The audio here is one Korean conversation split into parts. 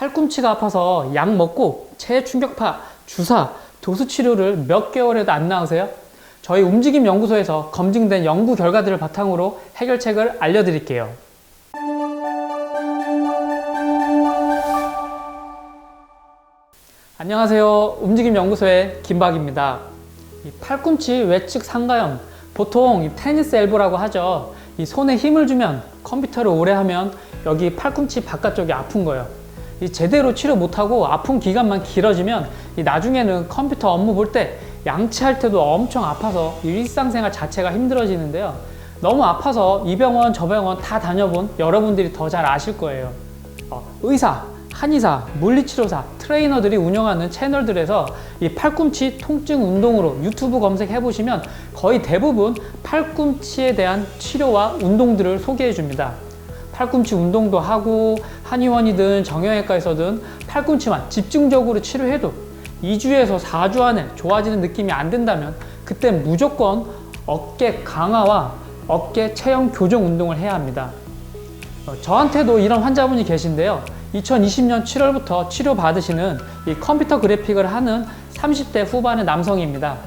팔꿈치가 아파서 약 먹고 체충격파, 주사, 도수치료를 몇 개월 해도 안 나으세요? 저희 움직임연구소에서 검증된 연구 결과들을 바탕으로 해결책을 알려드릴게요. 안녕하세요. 움직임연구소의 김박입니다. 이 팔꿈치 외측 상가염, 보통 이 테니스 엘보라고 하죠. 이 손에 힘을 주면 컴퓨터를 오래 하면 여기 팔꿈치 바깥쪽이 아픈 거예요. 이 제대로 치료 못하고 아픈 기간만 길어지면 이 나중에는 컴퓨터 업무 볼 때 양치할 때도 엄청 아파서 일상생활 자체가 힘들어지는데요. 너무 아파서 이 병원 저 병원 다 다녀본 여러분들이 더 잘 아실 거예요. 의사, 한의사, 물리치료사, 트레이너들이 운영하는 채널들에서 이 팔꿈치 통증 운동으로 유튜브 검색해 보시면 거의 대부분 팔꿈치에 대한 치료와 운동들을 소개해 줍니다. 팔꿈치 운동도 하고 한의원이든 정형외과에서든 팔꿈치만 집중적으로 치료해도 2주에서 4주 안에 좋아지는 느낌이 안 든다면 그땐 무조건 어깨 강화와 어깨 체형 교정 운동을 해야 합니다. 저한테도 이런 환자분이 계신데요. 2020년 7월부터 치료받으시는 이 컴퓨터 그래픽을 하는 30대 후반의 남성입니다.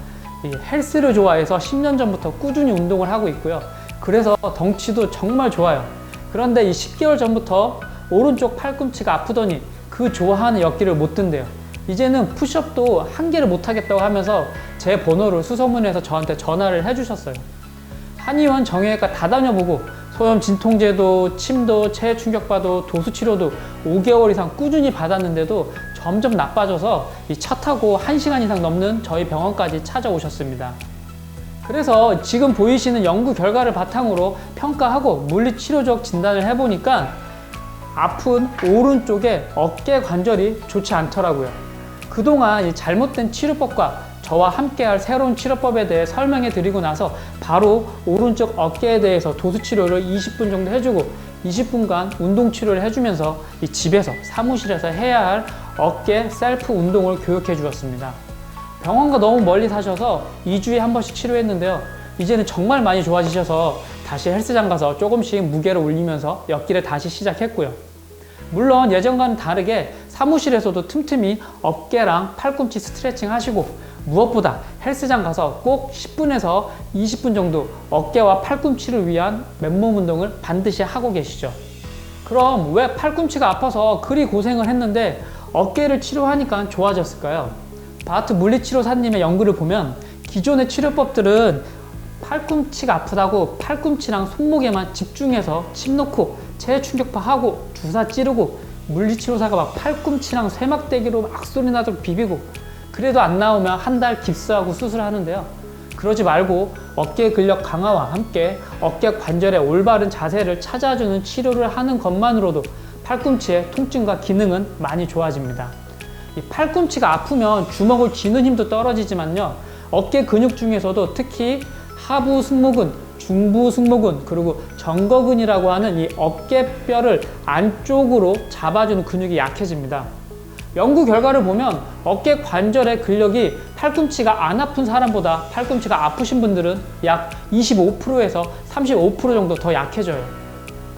이 헬스를 좋아해서 10년 전부터 꾸준히 운동을 하고 있고요. 그래서 덩치도 정말 좋아요. 그런데 이 10개월 전부터 오른쪽 팔꿈치가 아프더니 그 좋아하는 역기를 못 든대요. 이제는 푸시업도 한 개를 못 하겠다고 하면서 제 번호를 수소문해서 저한테 전화를 해주셨어요. 한의원, 정형외과 다 다녀보고 소염 진통제도, 침도, 체해 충격파도, 도수치료도 5개월 이상 꾸준히 받았는데도 점점 나빠져서 이 차 타고 1시간 이상 넘는 저희 병원까지 찾아오셨습니다. 그래서 지금 보이시는 연구 결과를 바탕으로 평가하고 물리치료적 진단을 해보니까 아픈 오른쪽에 어깨 관절이 좋지 않더라고요. 그동안 이 잘못된 치료법과 저와 함께할 새로운 치료법에 대해 설명해 드리고 나서 바로 오른쪽 어깨에 대해서 도수치료를 20분 정도 해주고 20분간 운동치료를 해주면서 이 집에서 사무실에서 해야 할 어깨 셀프 운동을 교육해 주었습니다. 병원과 너무 멀리 사셔서 2주에 한 번씩 치료했는데요. 이제는 정말 많이 좋아지셔서 다시 헬스장 가서 조금씩 무게를 올리면서 역기를 다시 시작했고요. 물론 예전과는 다르게 사무실에서도 틈틈이 어깨랑 팔꿈치 스트레칭 하시고 무엇보다 헬스장 가서 꼭 10분에서 20분 정도 어깨와 팔꿈치를 위한 맨몸 운동을 반드시 하고 계시죠. 그럼 왜 팔꿈치가 아파서 그리 고생을 했는데 어깨를 치료하니까 좋아졌을까요? 바트 물리치료사님의 연구를 보면 기존의 치료법들은 팔꿈치가 아프다고 팔꿈치랑 손목에만 집중해서 침 놓고 체해 충격파하고 주사 찌르고 물리치료사가 막 팔꿈치랑 쇠막대기로 막 소리 나도록 비비고 그래도 안 나오면 한 달 깁스하고 수술하는데요. 그러지 말고 어깨 근력 강화와 함께 어깨 관절의 올바른 자세를 찾아주는 치료를 하는 것만으로도 팔꿈치의 통증과 기능은 많이 좋아집니다. 이 팔꿈치가 아프면 주먹을 쥐는 힘도 떨어지지만요. 어깨 근육 중에서도 특히 하부 승모근, 중부 승모근, 그리고 정거근이라고 하는 이 어깨뼈를 안쪽으로 잡아주는 근육이 약해집니다. 연구 결과를 보면 어깨 관절의 근력이 팔꿈치가 안 아픈 사람보다 팔꿈치가 아프신 분들은 약 25%에서 35% 정도 더 약해져요.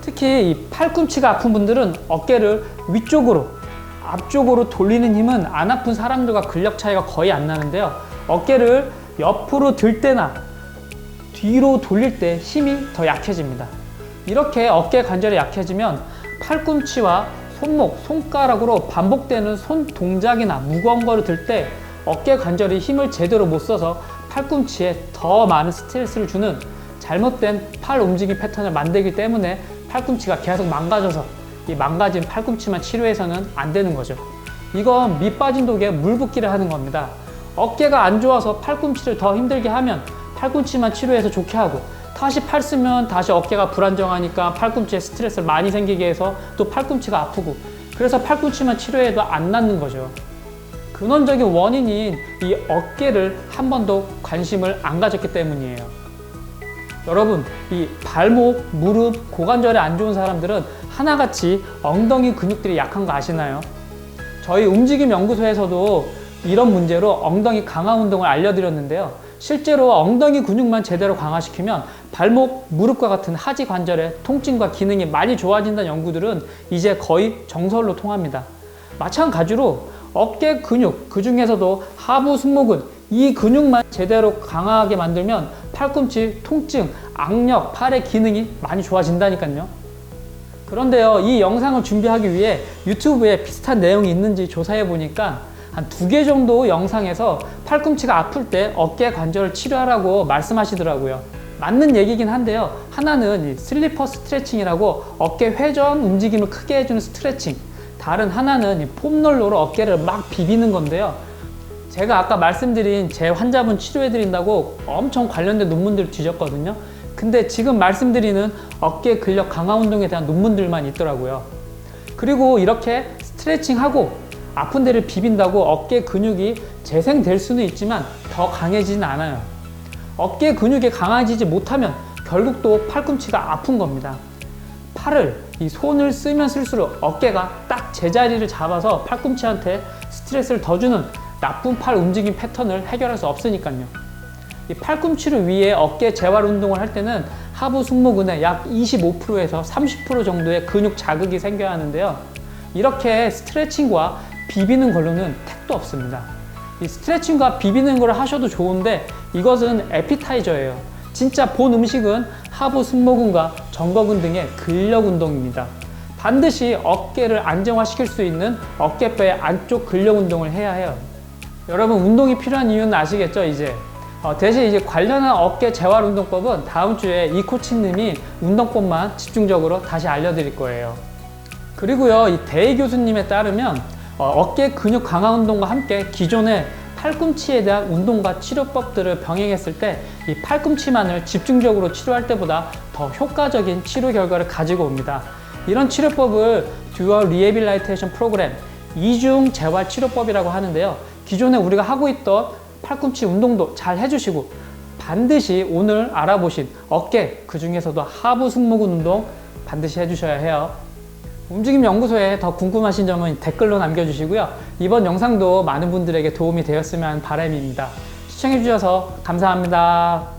특히 이 팔꿈치가 아픈 분들은 어깨를 위쪽으로 앞쪽으로 돌리는 힘은 안 아픈 사람들과 근력 차이가 거의 안 나는데요. 어깨를 옆으로 들 때나 뒤로 돌릴 때 힘이 더 약해집니다. 이렇게 어깨 관절이 약해지면 팔꿈치와 손목, 손가락으로 반복되는 손 동작이나 무거운 거를 들 때 어깨 관절이 힘을 제대로 못 써서 팔꿈치에 더 많은 스트레스를 주는 잘못된 팔 움직임 패턴을 만들기 때문에 팔꿈치가 계속 망가져서 이 망가진 팔꿈치만 치료해서는 안 되는 거죠. 이건 밑 빠진 독에 물 붓기를 하는 겁니다. 어깨가 안 좋아서 팔꿈치를 더 힘들게 하면 팔꿈치만 치료해서 좋게 하고 다시 팔 쓰면 다시 어깨가 불안정하니까 팔꿈치에 스트레스를 많이 생기게 해서 또 팔꿈치가 아프고 그래서 팔꿈치만 치료해도 안 낫는 거죠. 근원적인 원인인 이 어깨를 한 번도 관심을 안 가졌기 때문이에요. 여러분, 이 발목, 무릎, 고관절에 안 좋은 사람들은 하나같이 엉덩이 근육들이 약한 거 아시나요? 저희 움직임연구소에서도 이런 문제로 엉덩이 강화 운동을 알려드렸는데요. 실제로 엉덩이 근육만 제대로 강화시키면 발목, 무릎과 같은 하지 관절의 통증과 기능이 많이 좋아진다는 연구들은 이제 거의 정설로 통합니다. 마찬가지로 어깨 근육, 그 중에서도 하부 승모근, 이 근육만 제대로 강하게 만들면 팔꿈치 통증, 악력, 팔의 기능이 많이 좋아진다니까요. 그런데요, 이 영상을 준비하기 위해 유튜브에 비슷한 내용이 있는지 조사해 보니까 한 2개 정도 영상에서 팔꿈치가 아플 때 어깨 관절을 치료하라고 말씀하시더라고요. 맞는 얘기긴 한데요. 하나는 이 슬리퍼 스트레칭이라고 어깨 회전 움직임을 크게 해주는 스트레칭, 다른 하나는 이 폼롤러로 어깨를 막 비비는 건데요. 제가 아까 말씀드린 제 환자분 치료해드린다고 엄청 관련된 논문들을 뒤졌거든요. 근데 지금 말씀드리는 어깨 근력 강화 운동에 대한 논문들만 있더라고요. 그리고 이렇게 스트레칭하고 아픈 데를 비빈다고 어깨 근육이 재생될 수는 있지만 더 강해지진 않아요. 어깨 근육이 강해지지 못하면 결국 또 팔꿈치가 아픈 겁니다. 팔을, 이 손을 쓰면 쓸수록 어깨가 딱 제자리를 잡아서 팔꿈치한테 스트레스를 더 주는 나쁜 팔 움직임 패턴을 해결할 수 없으니까요. 이 팔꿈치를 위해 어깨 재활 운동을 할 때는 하부 승모근에 약 25%에서 30% 정도의 근육 자극이 생겨야 하는데요. 이렇게 스트레칭과 비비는 걸로는 택도 없습니다. 이 스트레칭과 비비는 걸 하셔도 좋은데 이것은 에피타이저예요. 진짜 본 음식은 하부 승모근과 정거근 등의 근력 운동입니다. 반드시 어깨를 안정화시킬 수 있는 어깨뼈의 안쪽 근력 운동을 해야 해요. 여러분, 운동이 필요한 이유는 아시겠죠? 이제 대신 이제 관련한 어깨 재활 운동법은 다음 주에 이 코치님이 운동법만 집중적으로 다시 알려드릴 거예요. 그리고요, 이 대희 교수님에 따르면 어깨 근육 강화 운동과 함께 기존의 팔꿈치에 대한 운동과 치료법들을 병행했을 때 이 팔꿈치만을 집중적으로 치료할 때보다 더 효과적인 치료 결과를 가지고 옵니다. 이런 치료법을 듀얼 리해빌리테이션 프로그램, 이중 재활 치료법이라고 하는데요. 기존에 우리가 하고 있던 팔꿈치 운동도 잘 해주시고 반드시 오늘 알아보신 어깨, 그 중에서도 하부 승모근 운동 반드시 해주셔야 해요. 움직임연구소에 더 궁금하신 점은 댓글로 남겨주시고요. 이번 영상도 많은 분들에게 도움이 되었으면 하는 바람입니다. 시청해주셔서 감사합니다.